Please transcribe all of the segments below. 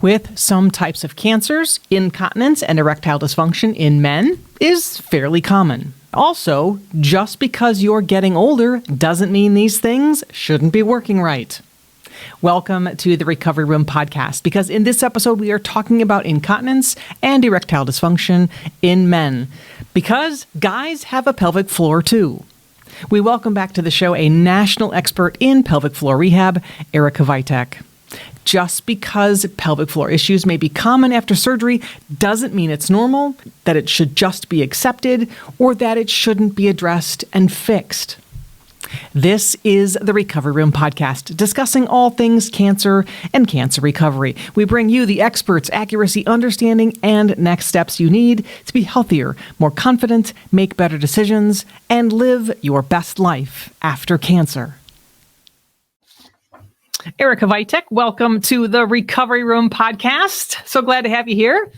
With some types of cancers, incontinence and erectile dysfunction in men is fairly common. Also, just because you're getting older doesn't mean these things shouldn't be working right. Welcome to the Recovery Room podcast, because in this episode we are talking about incontinence and erectile dysfunction in men, because guys have a pelvic floor too. We welcome back to the show a national expert in pelvic floor rehab, Vitek. Just because pelvic floor issues may be common after surgery doesn't mean it's normal, that it should just be accepted, or that it shouldn't be addressed and fixed. This is the Recovery Room podcast, discussing all things cancer and cancer recovery. We bring you the experts, accuracy, understanding, and next steps you need to be healthier, more confident, make better decisions, and live your best life after cancer. Vitek, welcome to the Recovery Room podcast. So glad to have you here.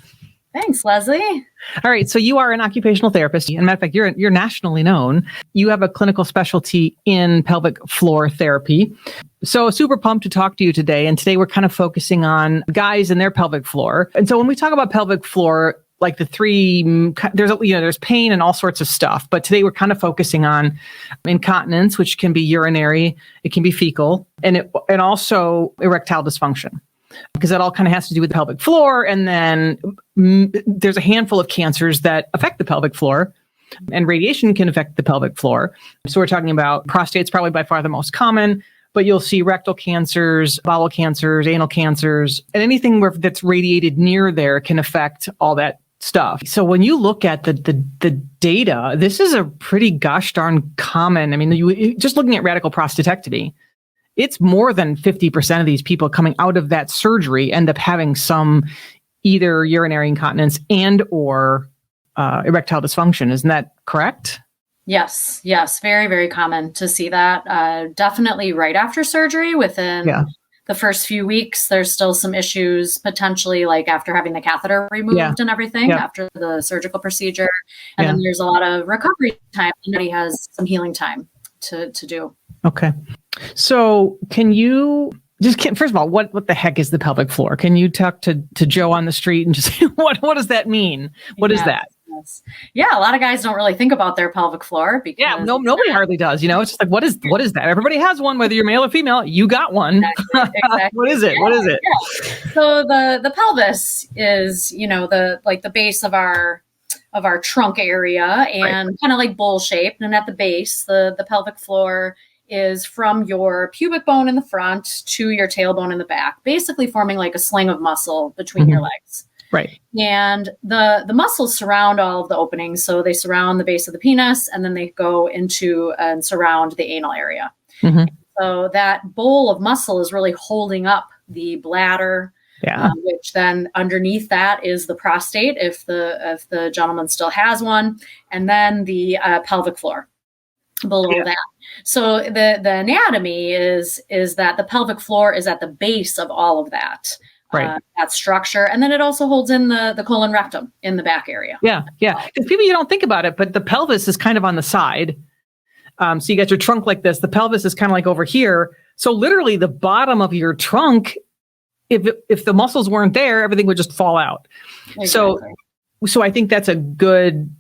Thanks, Leslie. All right. So you are an occupational therapist. And matter of fact, you're nationally known. You have a clinical specialty in pelvic floor therapy. So super pumped to talk to you today. And today we're kind of focusing on guys and their pelvic floor. And so when we talk about pelvic floor, like the three, there's pain and all sorts of stuff. But today we're kind of focusing on incontinence, which can be urinary, it can be fecal, and also erectile dysfunction, because that all kind of has to do with the pelvic floor. And then there's a handful of cancers that affect the pelvic floor, and radiation can affect the pelvic floor. So we're talking about prostate's probably by far the most common, but you'll see rectal cancers, bowel cancers, anal cancers, and anything that's radiated near there can affect all that stuff. So when you look at the data, this is a pretty gosh darn common. I mean, just looking at radical prostatectomy, it's more than 50% of these people coming out of that surgery end up having some either urinary incontinence and or erectile dysfunction. Isn't that correct? Yes. Very, very common to see that. Definitely right after surgery, within the first few weeks, there's still some issues potentially, like after having the catheter removed and everything after the surgical procedure. And then there's a lot of recovery time. Nobody has some healing time to do. Okay. So can you first of all, what the heck is the pelvic floor? Can you talk to Joe on the street and just say, what does that mean? What is that? Yes. Yeah, a lot of guys don't really think about their pelvic floor because nobody hardly does. It's just like, what is that? Everybody has one, whether you're male or female. You got one. Exactly. What is it? Yeah. What is it? Yeah. So the pelvis is, the base of our trunk area, and kind of like bowl shaped. And at the base, the pelvic floor is from your pubic bone in the front to your tailbone in the back, basically forming like a sling of muscle between your legs. Right. And the muscles surround all of the openings. So they surround the base of the penis, and then they go into and surround the anal area. Mm-hmm. So that bowl of muscle is really holding up the bladder, which then underneath that is the prostate, if the gentleman still has one, and then the pelvic floor below that. So the anatomy is that the pelvic floor is at the base of all of that. That structure. And then it also holds in the colon rectum in the back area. Yeah. Because people, you don't think about it, but the pelvis is kind of on the side. So you got your trunk like this. The pelvis is kind of like over here. So literally the bottom of your trunk, if the muscles weren't there, everything would just fall out. Exactly. So I think that's a good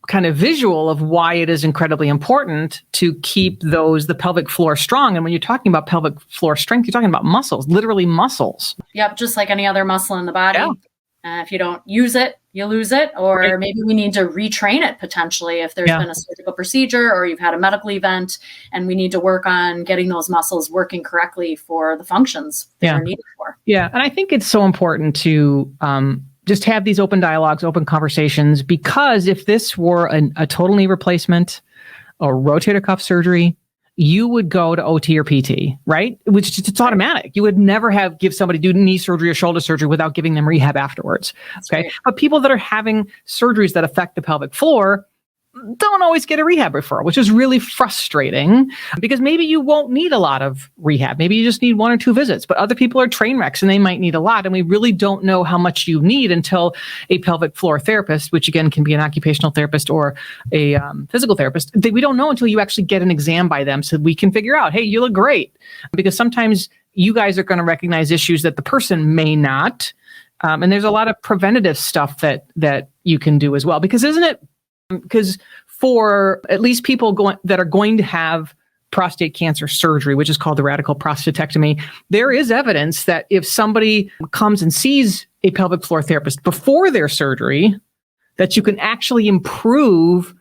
kind of visual of why it is incredibly important to keep the pelvic floor strong. And when you're talking about pelvic floor strength, you're talking about muscles, literally muscles. Yep. Just like any other muscle in the body. Yeah. If you don't use it, you lose it. Or maybe we need to retrain it potentially if there's been a surgical procedure or you've had a medical event, and we need to work on getting those muscles working correctly for the functions they're needed for. Yeah. And I think it's so important to just have these open dialogues, open conversations, because if this were a total knee replacement or rotator cuff surgery, you would go to OT or PT, right? Which it's automatic. You would never give somebody do knee surgery or shoulder surgery without giving them rehab afterwards. That's okay. Right. But people that are having surgeries that affect the pelvic floor don't always get a rehab referral, which is really frustrating, because maybe you won't need a lot of rehab. Maybe you just need 1 or 2 visits, but other people are train wrecks and they might need a lot. And we really don't know how much you need until a pelvic floor therapist, which again can be an occupational therapist or a physical therapist. We don't know until you actually get an exam by them, so we can figure out, hey, you look great. Because sometimes you guys are going to recognize issues that the person may not. And there's a lot of preventative stuff that you can do as well. Because isn't it, because for at least people that are going to have prostate cancer surgery, which is called the radical prostatectomy, there is evidence that if somebody comes and sees a pelvic floor therapist before their surgery, that you can actually improve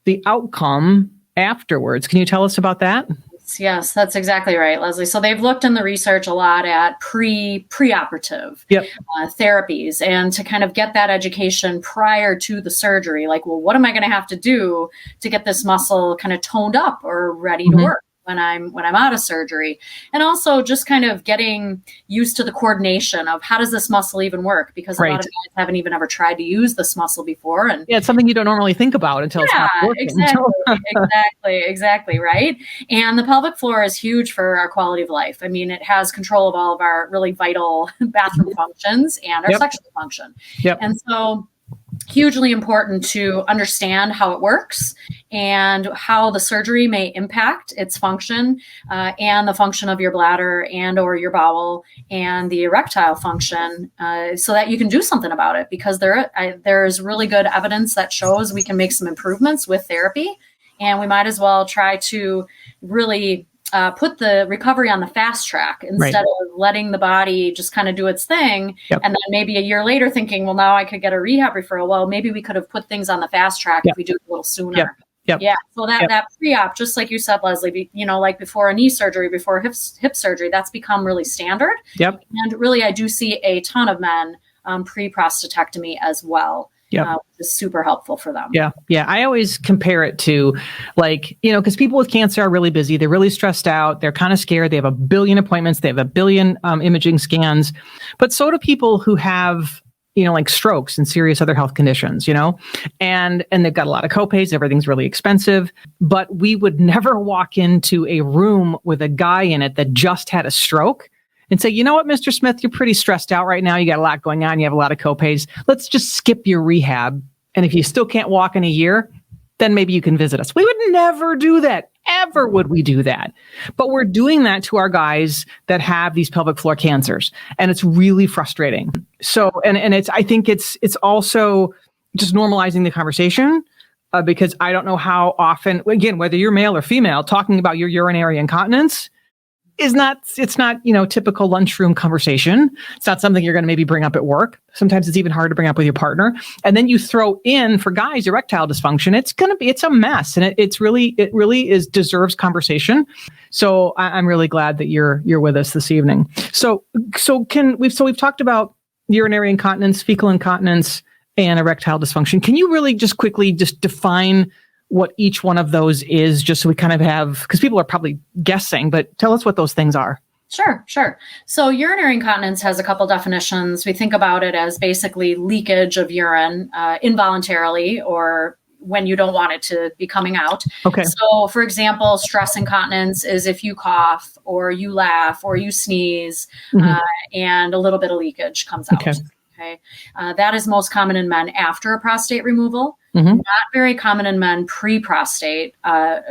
the outcome afterwards. Can you tell us about that? Yes, that's exactly right, Leslie. So they've looked in the research a lot at preoperative therapies, and to kind of get that education prior to the surgery, like, well, what am I going to have to do to get this muscle kind of toned up or ready to work when I'm out of surgery? And also just kind of getting used to the coordination of how does this muscle even work? Because a lot of guys haven't even ever tried to use this muscle before. And it's something you don't normally think about until it's not working. Exactly, right? And the pelvic floor is huge for our quality of life. I mean, it has control of all of our really vital bathroom functions and our sexual function. And so hugely important to understand how it works and how the surgery may impact its function and the function of your bladder and or your bowel and the erectile function so that you can do something about it, because there's really good evidence that shows we can make some improvements with therapy, and we might as well try to really put the recovery on the fast track instead of letting the body just kind of do its thing. And then maybe a year later thinking, well, now I could get a rehab referral. Well, maybe we could have put things on the fast track if we do it a little sooner. So that pre-op, just like you said, Leslie, like before a knee surgery, before hip surgery, that's become really standard. And really, I do see a ton of men pre-prostatectomy as well. Which is super helpful for them. I always compare it to, like, because people with cancer are really busy. They're really stressed out. They're kind of scared. They have a billion appointments. They have a billion imaging scans. But so do people who have, like strokes and serious other health conditions, and they've got a lot of copays. Everything's really expensive. But we would never walk into a room with a guy in it that just had a stroke and say, you know what, Mr. Smith, you're pretty stressed out right now. You got a lot going on. You have a lot of copays. Let's just skip your rehab. And if you still can't walk in a year, then maybe you can visit us. We would never do that. Ever would we do that. But we're doing that to our guys that have these pelvic floor cancers. And it's really frustrating. So, and I think it's also just normalizing the conversation because I don't know how often, again, whether you're male or female, talking about your urinary incontinence it's not, typical lunchroom conversation. It's not something you're going to maybe bring up at work. Sometimes it's even hard to bring up with your partner. And then you throw in, for guys, erectile dysfunction. It's a mess. And it really deserves conversation. So I'm really glad that you're with us this evening. So we've talked about urinary incontinence, fecal incontinence, and erectile dysfunction. Can you really just quickly just define what each one of those is, just so we kind of have, because people are probably guessing, but tell us what those things are. Sure. So urinary incontinence has a couple definitions. We think about it as basically leakage of urine involuntarily or when you don't want it to be coming out. Okay. So for example, stress incontinence is if you cough or you laugh or you sneeze and a little bit of leakage comes out. Okay. That is most common in men after a prostate removal. Not very common in men pre-prostate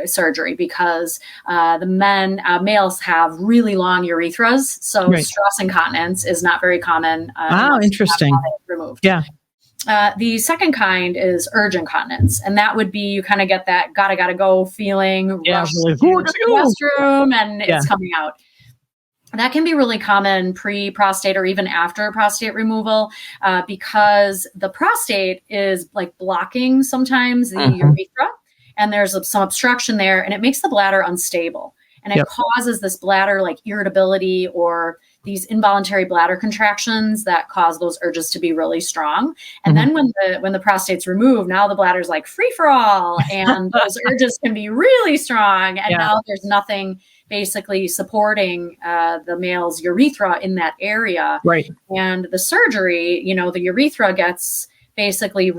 surgery because the males have really long urethras. So stress incontinence is not very common. Interesting. Removed. Yeah. The second kind is urge incontinence. And that would be you kind of get that gotta go feeling, rush to the restroom and it's coming out. That can be really common pre-prostate or even after prostate removal because the prostate is like blocking sometimes the urethra and there's some obstruction there and it makes the bladder unstable and it causes this bladder like irritability or these involuntary bladder contractions that cause those urges to be really strong. And then when the prostate's removed, now the bladder's like free for all and those urges can be really strong. And now there's nothing basically supporting the male's urethra in that area. Right. And the surgery, the urethra gets basically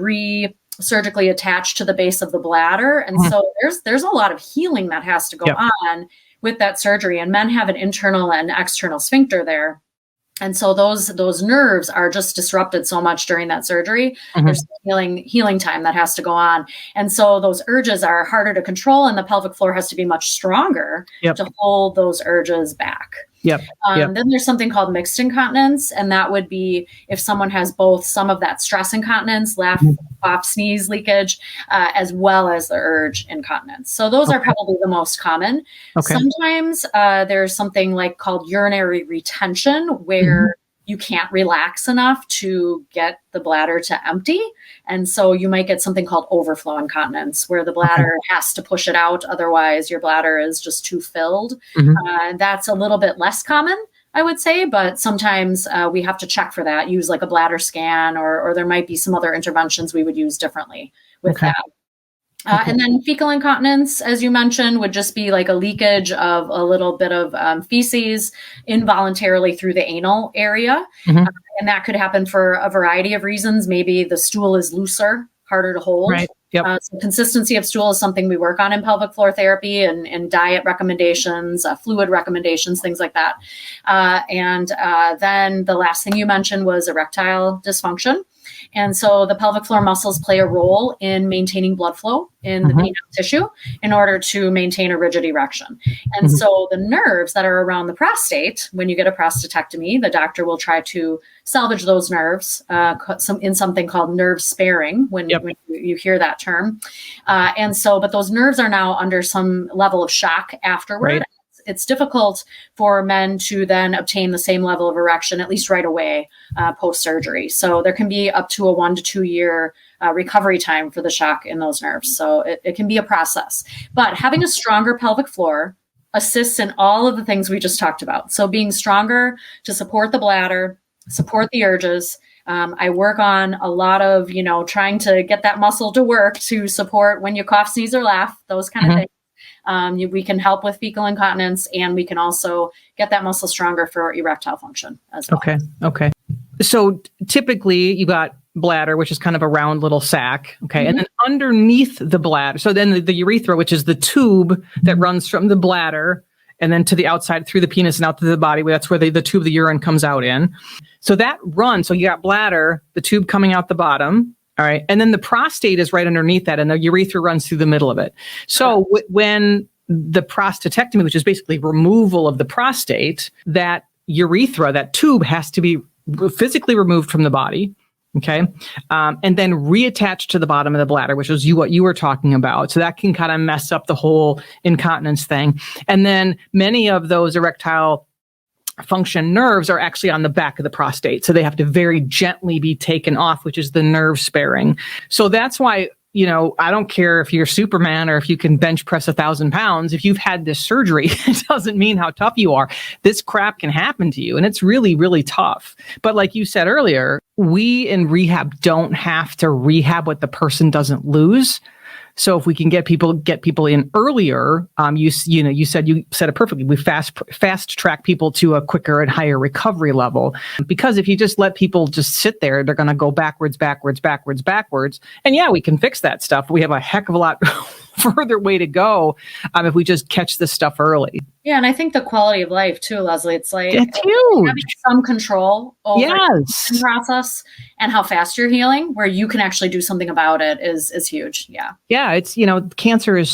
surgically attached to the base of the bladder. And so there's a lot of healing that has to go on with that surgery. And men have an internal and external sphincter there. And so those nerves are just disrupted so much during that surgery. There's healing time that has to go on. And so those urges are harder to control and the pelvic floor has to be much stronger to hold those urges back. Yep. Then there's something called mixed incontinence, and that would be if someone has both some of that stress incontinence, laugh, cough, sneeze, leakage, as well as the urge incontinence. So those are probably the most common. Sometimes there's something like called urinary retention, where you can't relax enough to get the bladder to empty. And so you might get something called overflow incontinence, where the bladder has to push it out. Otherwise, your bladder is just too filled. That's a little bit less common, I would say, but sometimes we have to check for that, use like a bladder scan, or there might be some other interventions we would use differently with that. And then fecal incontinence, as you mentioned, would just be like a leakage of a little bit of feces involuntarily through the anal area. And that could happen for a variety of reasons. Maybe the stool is looser, harder to hold. So consistency of stool is something we work on in pelvic floor therapy and diet recommendations, fluid recommendations, things like that. And then the last thing you mentioned was erectile dysfunction. And so the pelvic floor muscles play a role in maintaining blood flow in the penile tissue in order to maintain a rigid erection. And so the nerves that are around the prostate, when you get a prostatectomy, the doctor will try to salvage those nerves in something called nerve sparing when you hear that term. But those nerves are now under some level of shock afterward. It's difficult for men to then obtain the same level of erection, at least right away, post-surgery. So there can be up to a 1 to 2 year recovery time for the shock in those nerves. So it can be a process. But having a stronger pelvic floor assists in all of the things we just talked about. So being stronger to support the bladder, support the urges. I work on a lot of, trying to get that muscle to work to support when you cough, sneeze, or laugh, those kind of things. We can help with fecal incontinence, and we can also get that muscle stronger for erectile function as well. Okay. So typically you got bladder, which is kind of a round little sac. And then underneath the bladder, so then the urethra, which is the tube that runs from the bladder and then to the outside through the penis and out to the body. That's where the tube of the urine comes out in. So that runs. So you got bladder, the tube coming out the bottom. All right. And then the prostate is right underneath that, and the urethra runs through the middle of it. So when the prostatectomy, which is basically removal of the prostate, that urethra, that tube has to be physically removed from the body. And then reattached to the bottom of the bladder, which is what you were talking about. So that can kind of mess up the whole incontinence thing. And then many of those erectile function nerves are actually on the back of the prostate. So they have to very gently be taken off, which is the nerve sparing. So that's why, I don't care if you're Superman or if you can bench press 1,000 pounds. If you've had this surgery, it doesn't mean how tough you are. This crap can happen to you, and it's really, really tough. But like you said earlier, we in rehab don't have to rehab what the person doesn't lose. So if we can get people in earlier, you said it perfectly. We fast track people to a quicker and higher recovery level, because if you just let people just sit there, they're going to go backwards. And yeah, we can fix that stuff. We have a heck of a lot further way to go if we just catch this stuff early. Yeah, and I think the quality of life too, Leslie. It's like it's huge. Having some control over the process and how fast you're healing, where you can actually do something about it, is huge. Yeah, it's cancer is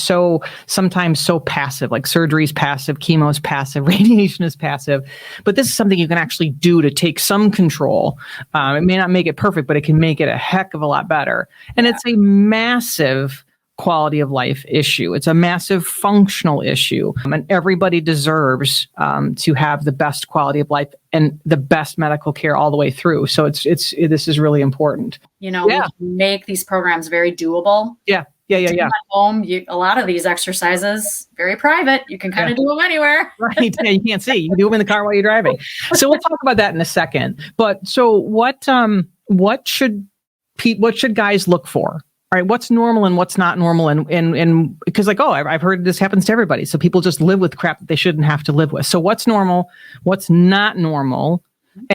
sometimes so passive. Like surgery is passive, chemo is passive, radiation is passive, but this is something you can actually do to take some control. It may not make it perfect, but it can make it a heck of a lot better. And it's a massive quality of life issue. It's a massive functional issue, and everybody deserves to have the best quality of life and the best medical care all the way through. So this is really important. We can make these programs very doable. Yeah. At home, a lot of these exercises very private. You can kind of do them anywhere. Right. Yeah, you can't see. You can do them in the car while you're driving. So we'll talk about that in a second. But so what should guys look for? All right, what's normal and what's not normal, and because I've heard this happens to everybody. So people just live with crap that they shouldn't have to live with. So what's normal, what's not normal,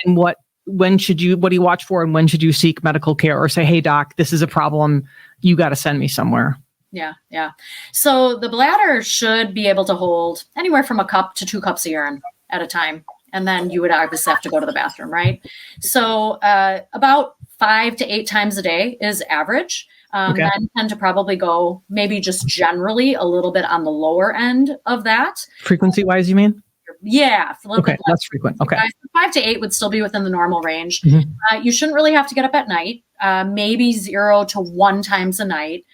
and what do you watch for, and when should you seek medical care or say, hey doc, this is a problem, you got to send me somewhere. Yeah. So the bladder should be able to hold anywhere from a cup to 2 cups of urine at a time. And then you would obviously have to go to the bathroom, right? So about 5 to 8 times a day is average. Men tend to probably go maybe just generally a little bit on the lower end of that. Frequency wise, you mean? yeah, a little Okay, bit less. less frequent. Okay. 5 to 8 would still be within the normal range. Mm-hmm. You shouldn't really have to get up at night, maybe 0 to 1 times a night.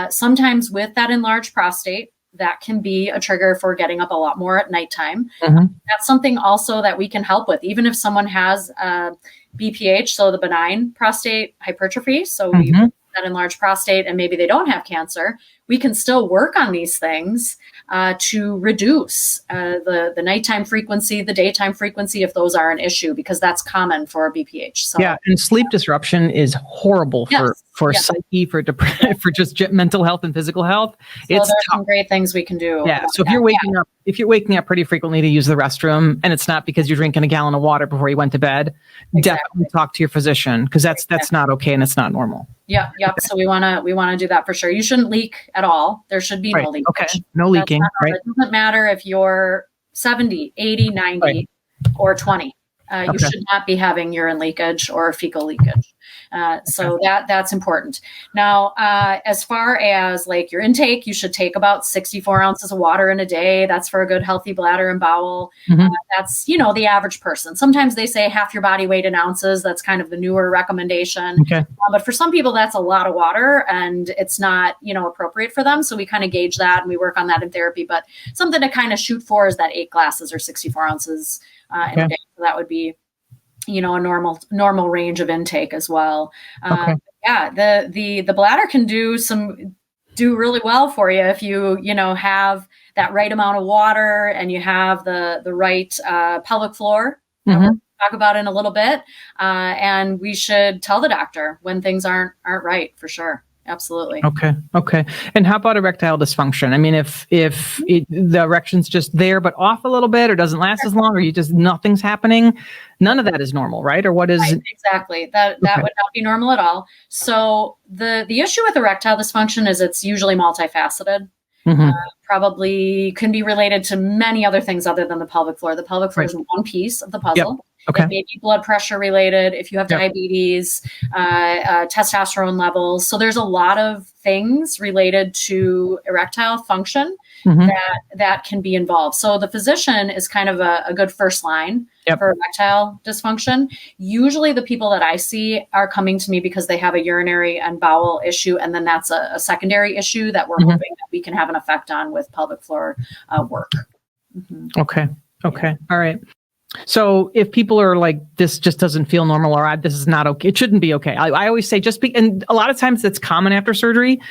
Sometimes with that enlarged prostate, that can be a trigger for getting up a lot more at nighttime. Mm-hmm. That's something also that we can help with, even if someone has BPH, so the benign prostate hypertrophy. So we that enlarged prostate and maybe they don't have cancer, we can still work on these things to reduce the nighttime frequency, the daytime frequency, if those are an issue, because that's common for BPH. So yeah, and sleep disruption is horrible for psyche, for for just mental health and physical health. So it's there's some great things we can do. Yeah. So if you're waking up pretty frequently to use the restroom, and it's not because you're drinking a gallon of water before you went to bed, definitely talk to your physician, because that's not okay and it's not normal. Yep. Okay. So we want to do that for sure. You shouldn't leak at all. There should be no leakage. Okay. No leaking. Right. It doesn't matter if you're 70, 80, 90, or 20. You should not be having urine leakage or fecal leakage. So that's important. Now, as far as like your intake, you should take about 64 ounces of water in a day. That's for a good, healthy bladder and bowel. That's, the average person. Sometimes they say half your body weight in ounces. That's kind of the newer recommendation. Okay. But for some people, that's a lot of water and it's not, appropriate for them. So we kind of gauge that and we work on that in therapy. But something to kind of shoot for is that 8 glasses or 64 ounces in a day. So that would be, a normal range of intake as well. The bladder can do really well for you if you have that right amount of water and you have the right pelvic floor. We'll talk about in a little bit. And we should tell the doctor when things aren't right, for sure. Absolutely. Okay. And how about erectile dysfunction? I mean, if the erection's just there, but off a little bit, or doesn't last as long, or nothing's happening, none of that is normal, right? Or what is exactly that would not be normal at all. So the issue with erectile dysfunction is it's usually multifaceted. Probably can be related to many other things other than the pelvic floor. The pelvic floor is one piece of the puzzle. Yep. Okay. It may be blood pressure related, if you have diabetes, testosterone levels. So there's a lot of things related to erectile function that can be involved. So the physician is kind of a good first line for erectile dysfunction. Usually the people that I see are coming to me because they have a urinary and bowel issue. And then that's a secondary issue that we're hoping that we can have an effect on with pelvic floor work. Okay. All right. So if people are like, this just doesn't feel normal, or this is not okay, it shouldn't be okay. I always say and a lot of times it's common after surgery,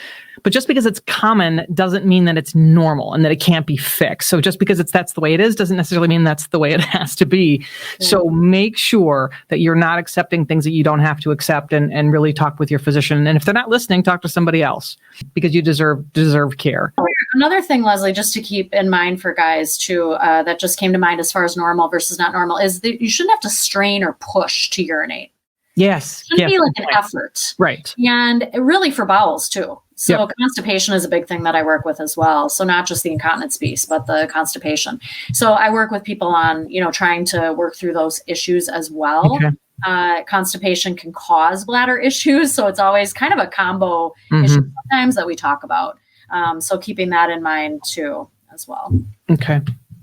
but just because it's common doesn't mean that it's normal and that it can't be fixed. So just because that's the way it is, doesn't necessarily mean that's the way it has to be. So make sure that you're not accepting things that you don't have to accept, and really talk with your physician. And if they're not listening, talk to somebody else, because you deserve care. Another thing, Leslie, just to keep in mind for guys too, that just came to mind as far as normal versus not normal, is that you shouldn't have to strain or push to urinate. Yes. It shouldn't be like an effort. Right. And really for bowels too. So constipation is a big thing that I work with as well. So not just the incontinence piece, but the constipation. So I work with people on, trying to work through those issues as well. Okay. Constipation can cause bladder issues. So it's always kind of a combo issue sometimes that we talk about. So keeping that in mind too, as well. Okay.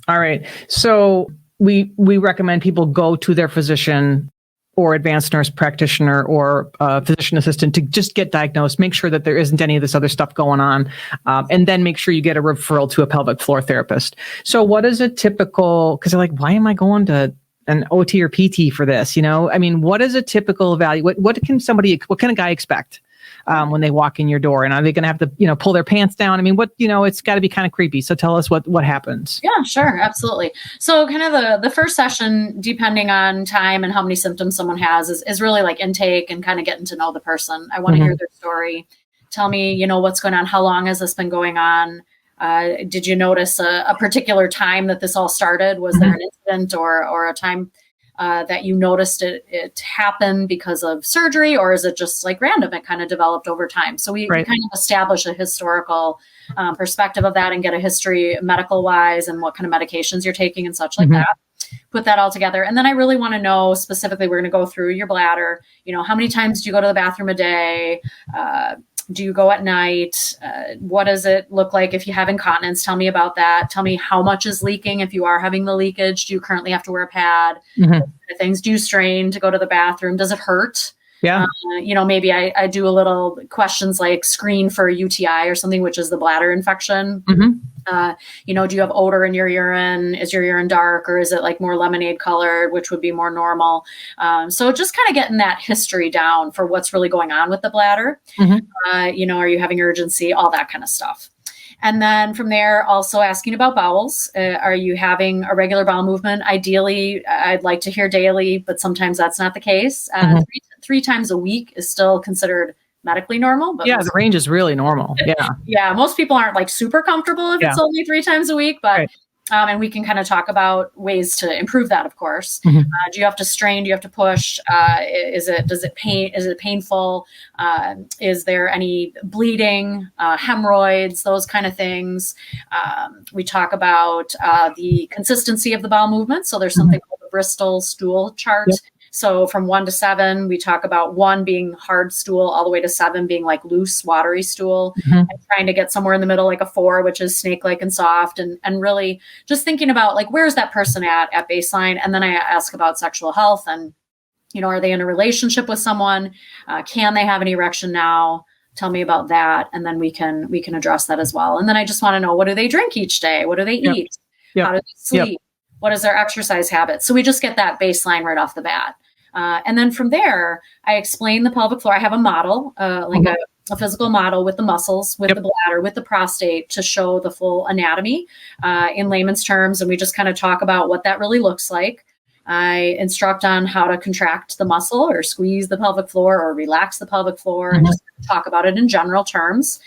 All right. So we recommend people go to their physician or advanced nurse practitioner or physician assistant to just get diagnosed, make sure that there isn't any of this other stuff going on, and then make sure you get a referral to a pelvic floor therapist. So what is a typical, because they're like, why am I going to an OT or PT for this? I mean, what is a typical value? What can a guy expect when they walk in your door? And are they going to have to, pull their pants down? I mean, it's got to be kind of creepy. So tell us what happens. Yeah, sure. Absolutely. So kind of the first session, depending on time and how many symptoms someone has, is really like intake and kind of getting to know the person. I want to hear their story. Tell me, what's going on? How long has this been going on? Did you notice a particular time that this all started? Was there an incident or a time that you noticed it happen because of surgery, or is it just like random? It kind of developed over time. So we kind of establish a historical perspective of that and get a history medical wise and what kind of medications you're taking and such like that. Put that all together. And then I really want to know specifically, we're going to go through your bladder, how many times do you go to the bathroom a day? Do you go at night? What does it look like if you have incontinence? Tell me about that. Tell me how much is leaking. If you are having the leakage, do you currently have to wear a pad? Things. Do you strain to go to the bathroom? Does it hurt? Yeah. Maybe I do a little questions like screen for UTI or something, which is the bladder infection. Do you have odor in your urine? Is your urine dark, or is it like more lemonade colored, which would be more normal? So just kind of getting that history down for what's really going on with the bladder. Are you having urgency? All that kind of stuff. And then from there, also asking about bowels. Are you having a regular bowel movement? Ideally, I'd like to hear daily, but sometimes that's not the case. Three times a week is still considered medically normal. But the range is really normal. Yeah. Yeah. Most people aren't like super comfortable if it's only 3 times a week, but right. And we can kind of talk about ways to improve that, of course. Do you have to strain? Do you have to push? Is it painful? Is there any bleeding, hemorrhoids, those kind of things? We talk about the consistency of the bowel movement. So there's something called the Bristol stool chart. So from 1 to 7, we talk about 1 being hard stool, all the way to 7 being like loose, watery stool, and trying to get somewhere in the middle, like a 4, which is snake-like and soft, and really just thinking about like, where's that person at baseline? And then I ask about sexual health and, are they in a relationship with someone? Can they have an erection now? Tell me about that. And then we can address that as well. And then I just want to know, what do they drink each day? What do they eat? How do they sleep? What is their exercise habit? So we just get that baseline right off the bat. And then from there, I explain the pelvic floor. I have a model, a physical model with the muscles, with the bladder, with the prostate, to show the full anatomy in layman's terms. And we just kind of talk about what that really looks like. I instruct on how to contract the muscle or squeeze the pelvic floor or relax the pelvic floor, and just talk about it in general terms.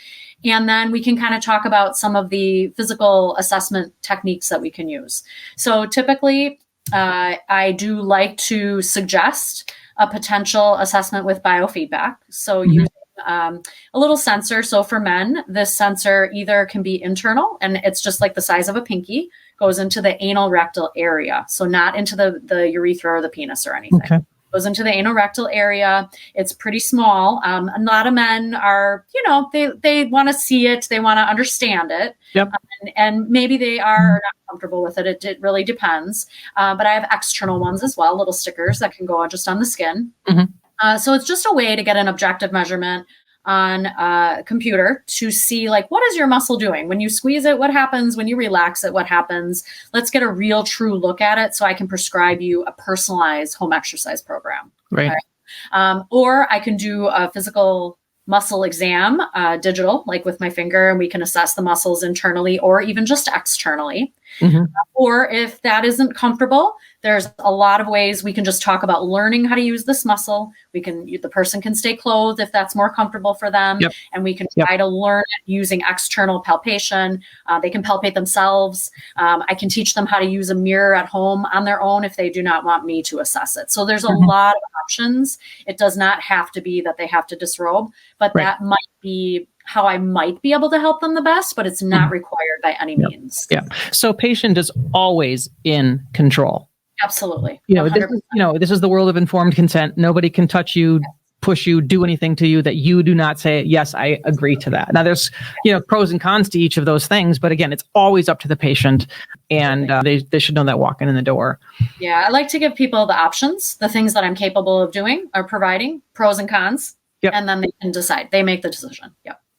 And then we can kind of talk about some of the physical assessment techniques that we can use. So typically, I do like to suggest a potential assessment with biofeedback. So using a little sensor. So for men, this sensor either can be internal, and it's just like the size of a pinky, goes into the anal rectal area. So not into the urethra or the penis or anything. Okay. Goes into the anal rectal area. It's pretty small. A lot of men are, they want to see it. They want to understand it. And maybe they are not comfortable with it. It really depends. But I have external ones as well, little stickers that can go just on the skin. So it's just a way to get an objective measurement on a computer to see, like, what is your muscle doing? When you squeeze it, what happens? When you relax it, what happens? Let's get a real true look at it so I can prescribe you a personalized home exercise program. Right. Okay? Or I can do a physical muscle exam, digital, like with my finger, and we can assess the muscles internally or even just externally. Or if that isn't comfortable, there's a lot of ways we can just talk about learning how to use this muscle. The person can stay clothed if that's more comfortable for them. And we can try to learn it using external palpation. They can palpate themselves. I can teach them how to use a mirror at home on their own if they do not want me to assess it. So there's a lot of options. It does not have to be that they have to disrobe, but that might be how I might be able to help them the best, but it's not required by any means. So patient is always in control. Absolutely. This is the world of informed consent. Nobody can touch you, push you, do anything to you that you do not say, yes, I agree to that. Now there's, pros and cons to each of those things, but again, it's always up to the patient, and they should know that walking in the door. Yeah. I like to give people the options, the things that I'm capable of doing or providing, pros and cons, and then they can decide. They make the decision.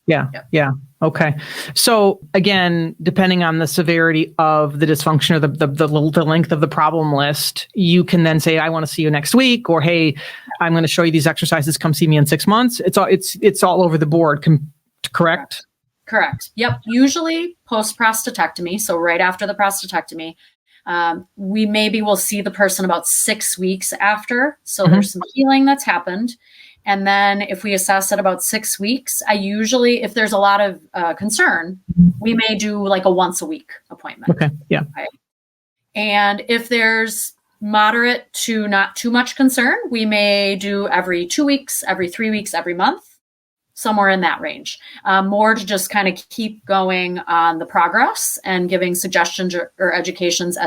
Yeah. Okay. So again, depending on the severity of the dysfunction or the length of the problem list, you can then say, I want to see you next week, or, hey, I'm going to show you these exercises. Come see me in 6 months. It's all over the board. Correct? Correct. Yep. Usually post prostatectomy. So right after the prostatectomy, we maybe will see the person about 6 weeks after. So there's some healing that's happened. And then if we assess at about 6 weeks, I usually, if there's a lot of concern, we may do like a once a week appointment. Okay. Yeah. Okay? And if there's moderate to not too much concern, we may do every 2 weeks, every 3 weeks, every month, somewhere in that range. More to just kind of keep going on the progress and giving suggestions or educations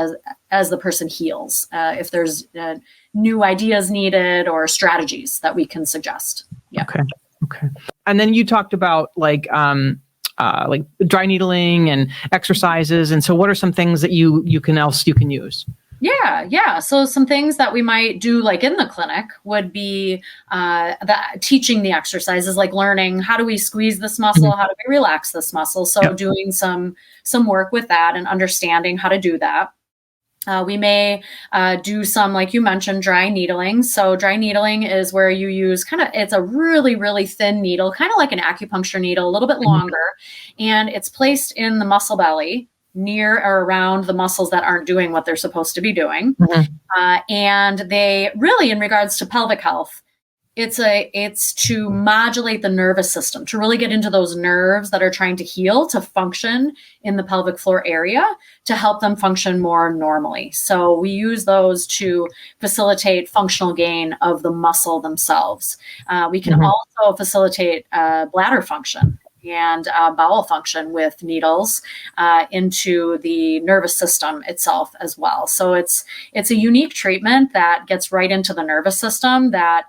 as the person heals. If there's new ideas needed or strategies that we can suggest. Okay. And then you talked about like dry needling and exercises. And so what are some things that you can use? Yeah. So some things that we might do like in the clinic would be teaching the exercises, like learning how do we squeeze this muscle, how do we relax this muscle. So doing some work with that and understanding how to do that. We may do some, like you mentioned, dry needling. So dry needling is where you use it's a really, really thin needle, kind of like an acupuncture needle, a little bit longer, and it's placed in the muscle belly near or around the muscles that aren't doing what they're supposed to be doing. And they really, in regards to pelvic health, it's to modulate the nervous system, to really get into those nerves that are trying to heal, to function in the pelvic floor area, to help them function more normally. So we use those to facilitate functional gain of the muscle themselves. We can also facilitate bladder function and bowel function with needles into the nervous system itself as well. So it's a unique treatment that gets right into the nervous system that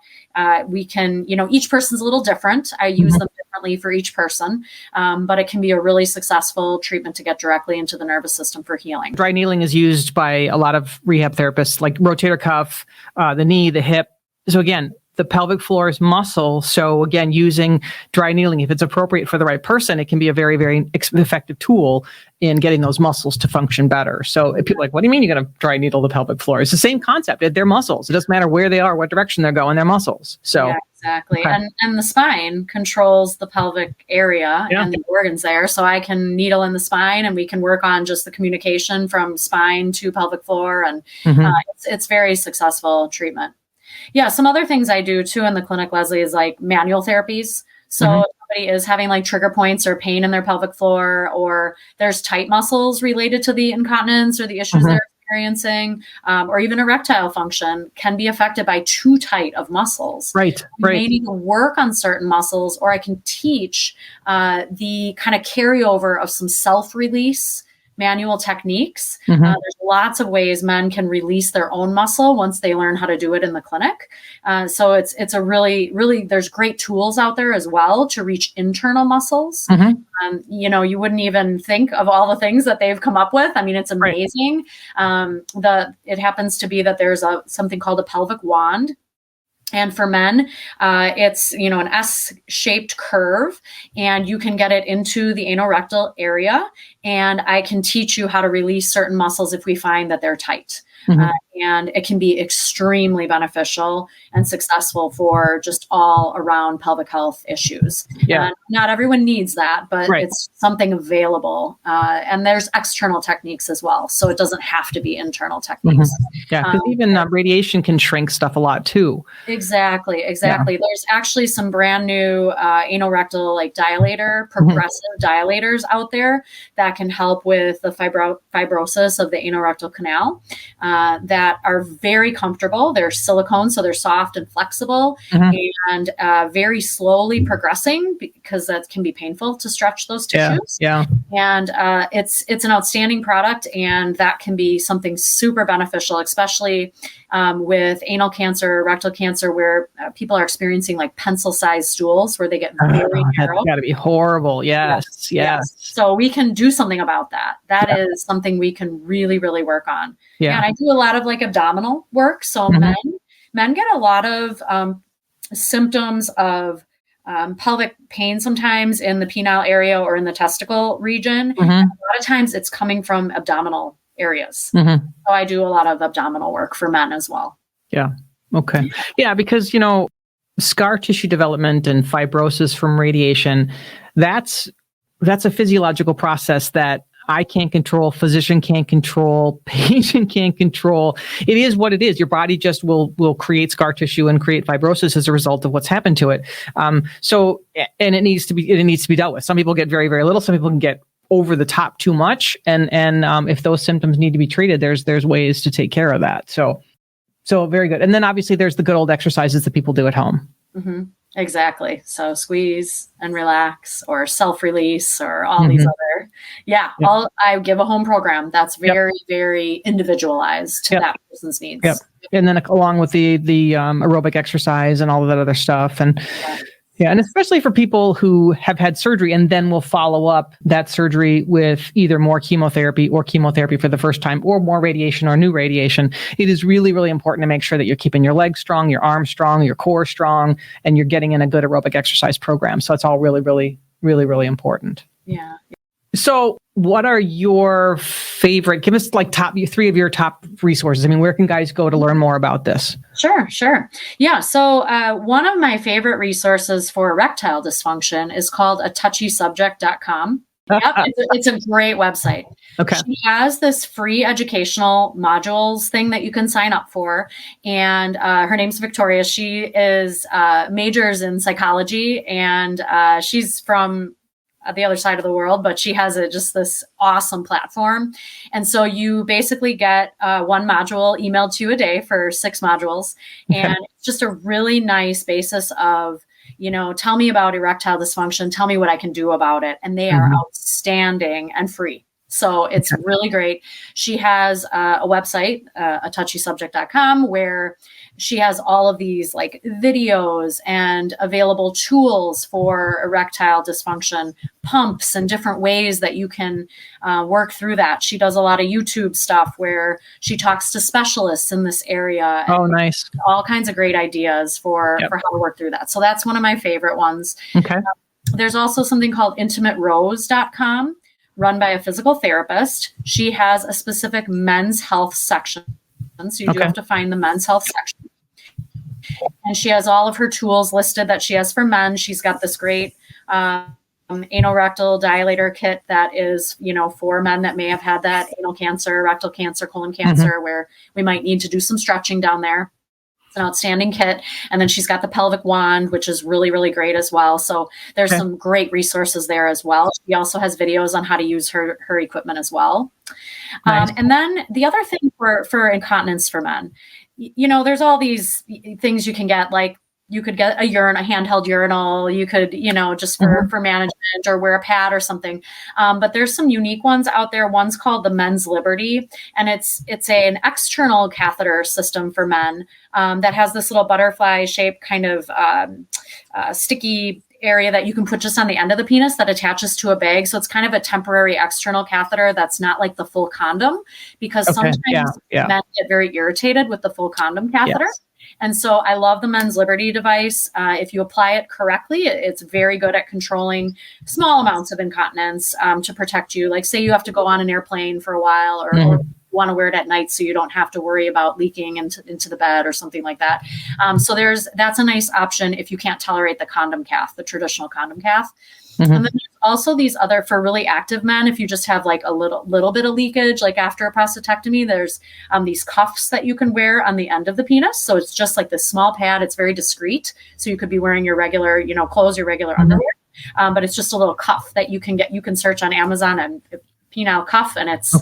we can, each person's a little different. I use them differently for each person, but it can be a really successful treatment to get directly into the nervous system for healing. Dry needling is used by a lot of rehab therapists, like rotator cuff, the knee, the hip. So again, the pelvic floor is muscle. So again, using dry needling, if it's appropriate for the right person, it can be a very, very effective tool in getting those muscles to function better. So if people are like, what do you mean you're going to dry needle the pelvic floor? It's the same concept. They're muscles. It doesn't matter where they are, what direction they're going, they're muscles. So yeah, exactly. Okay. And the spine controls the pelvic area and the organs there. So I can needle in the spine and we can work on just the communication from spine to pelvic floor. And it's very successful treatment. Yeah. Some other things I do too in the clinic, Leslie, is like manual therapies. So if somebody is having like trigger points or pain in their pelvic floor, or there's tight muscles related to the incontinence or the issues they're experiencing, or even erectile function can be affected by too tight of muscles. Right. You may need to work on certain muscles, or I can teach the kind of carryover of some self-release manual techniques. There's lots of ways men can release their own muscle once they learn how to do it in the clinic. So it's a really, really, there's great tools out there as well to reach internal muscles. You wouldn't even think of all the things that they've come up with. I mean, it's amazing. It happens to be that there's something called a pelvic wand. And for men, it's, an S-shaped curve, and you can get it into the anorectal area, and I can teach you how to release certain muscles if we find that they're tight. And it can be extremely beneficial and successful for just all around pelvic health issues. Not everyone needs that, but it's something available. And there's external techniques as well. So it doesn't have to be internal techniques. Because even radiation can shrink stuff a lot too. Exactly. There's actually some brand new anorectal progressive dilators out there that can help with the fibrosis of the anorectal canal. That are very comfortable. They're silicone, so they're soft and flexible, and very slowly progressing because that can be painful to stretch those tissues. And it's an outstanding product, and that can be something super beneficial, especially with anal cancer, rectal cancer, where people are experiencing like pencil-sized stools where they get very narrow. That's got to be horrible. Yes. So we can do something about that. That is something we can really, really work on. And I do a lot of like abdominal work. So men get a lot of symptoms of pelvic pain sometimes in the penile area or in the testicle region. A lot of times it's coming from abdominal areas. So I do a lot of abdominal work for men as well. Yeah. Okay. Yeah. Because, scar tissue development and fibrosis from radiation, that's a physiological process that I can't control, physician can't control, patient can't control. It is what it is. Your body just will create scar tissue and create fibrosis as a result of what's happened to it. And it needs to be dealt with. Some people get very, very little. Some people can get over the top too much. And if those symptoms need to be treated, there's ways to take care of that. So very good. And then obviously there's the good old exercises that people do at home. Exactly. So squeeze and relax, or self-release, or all these other, I give a home program that's very, very individualized to that person's needs. And then along with the aerobic exercise and all of that other stuff. And Yeah. And especially for people who have had surgery and then will follow up that surgery with either more chemotherapy or chemotherapy for the first time or more radiation or new radiation, it is really, really important to make sure that you're keeping your legs strong, your arms strong, your core strong, and you're getting in a good aerobic exercise program. So it's all really, really, really, really important. Yeah. So what are your favorite, give us like three of your top resources. I mean, where can guys go to learn more about this? Sure. Yeah. So one of my favorite resources for erectile dysfunction is called atouchysubject.com. Yep, it's a great website. Okay. She has this free educational modules thing that you can sign up for. And her name's Victoria. She is majors in psychology, and she's from the other side of the world, but she has just this awesome platform. And so you basically get one module emailed to you a day for 6 modules. Okay. And it's just a really nice basis of, tell me about erectile dysfunction, tell me what I can do about it. And they are outstanding and free. So it's really great. She has a website, atouchysubject.com, where she has all of these like videos and available tools for erectile dysfunction, pumps, and different ways that you can work through that. She does a lot of YouTube stuff where she talks to specialists in this area. Oh, nice. All kinds of great ideas for how to work through that. So that's one of my favorite ones. Okay. There's also something called intimaterose.com, run by a physical therapist. She has a specific men's health section. So you do have to find the men's health section. And she has all of her tools listed that she has for men. She's got this great anal-rectal dilator kit that is, for men that may have had that anal cancer, rectal cancer, colon cancer, where we might need to do some stretching down there. It's an outstanding kit. And then she's got the pelvic wand, which is really, really great as well. So there's some great resources there as well. She also has videos on how to use her equipment as well. Nice. And then the other thing for incontinence for men, there's all these things you can get, like you could get a handheld urinal, you could, just for management, or wear a pad or something. But there's some unique ones out there. One's called the Men's Liberty, and it's an external catheter system for men that has this little butterfly shaped kind of sticky area that you can put just on the end of the penis that attaches to a bag. So it's kind of a temporary external catheter that's not like the full condom, because sometimes men get very irritated with the full condom catheter. Yes. And so I love the Men's Liberty device. If you apply it correctly, it's very good at controlling small amounts of incontinence to protect you. Like say you have to go on an airplane for a while, or want to wear it at night so you don't have to worry about leaking into the bed or something like that. So that's a nice option if you can't tolerate the condom cath, the traditional condom cath. And then there's also these other, for really active men, if you just have like a little bit of leakage, like after a prostatectomy, there's these cuffs that you can wear on the end of the penis. So it's just like this small pad. It's very discreet. So you could be wearing your regular, clothes, your regular underwear. But it's just a little cuff that you can get. You can search on Amazon and penile cuff, and it's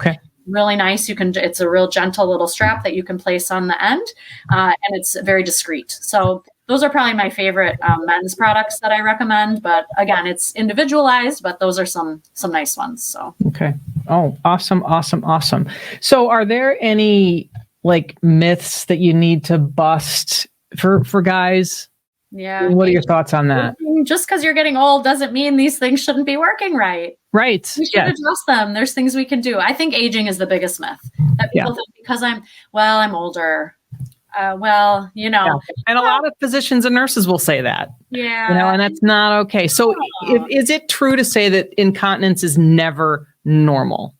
really nice. It's a real gentle little strap that you can place on the end, and it's very discreet. So those are probably my favorite men's products that I recommend. But again, it's individualized, but those are some nice ones. So okay. Oh, awesome. So are there any like myths that you need to bust for guys? Yeah. What are your thoughts on that? Just because you're getting old doesn't mean these things shouldn't be working right. Right. We should address them. There's things we can do. I think aging is the biggest myth that people think because I'm older. And a lot of physicians and nurses will say that. Yeah. And that's not okay. So is it true to say that incontinence is never normal?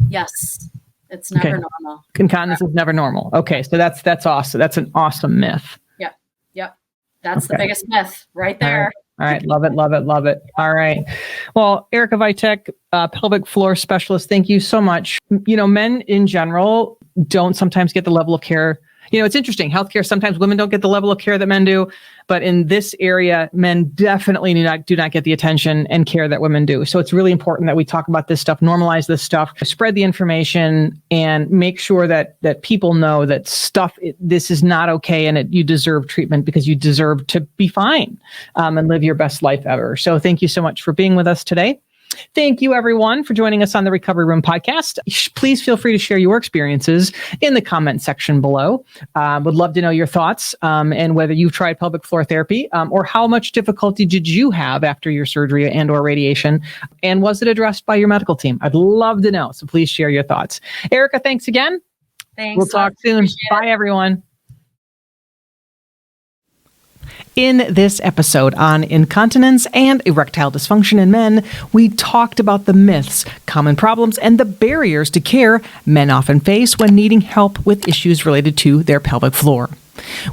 Yes. It's never normal. Incontinence is never normal. Okay. So that's awesome. That's an awesome myth. Yep. That's the biggest myth right there. All right. Love it. All right. Well, Erica Vitek, pelvic floor specialist, thank you so much. Men in general don't sometimes get the level of care. It's interesting. Healthcare, sometimes women don't get the level of care that men do, but in this area, men definitely do not get the attention and care that women do. So it's really important that we talk about this stuff, normalize this stuff, spread the information, and make sure that people know that this is not okay, and you deserve treatment because you deserve to be fine and live your best life ever. So thank you so much for being with us today. Thank you, everyone, for joining us on the Recovery Room podcast. Please feel free to share your experiences in the comment section below. Would love to know your thoughts and whether you've tried pelvic floor therapy or how much difficulty did you have after your surgery and or radiation, and was it addressed by your medical team? I'd love to know, so please share your thoughts. Erica, thanks again. Thanks. We'll talk soon. Bye, everyone. In this episode on incontinence and erectile dysfunction in men, we talked about the myths, common problems, and the barriers to care men often face when needing help with issues related to their pelvic floor.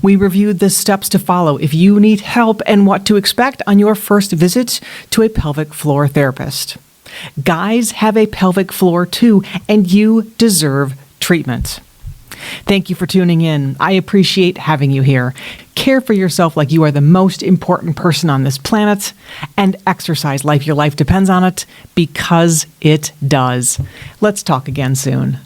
We reviewed the steps to follow if you need help and what to expect on your first visit to a pelvic floor therapist. Guys have a pelvic floor too, and you deserve treatment. Thank you for tuning in. I appreciate having you here. Care for yourself like you are the most important person on this planet, and exercise like your life depends on it, because it does. Let's talk again soon.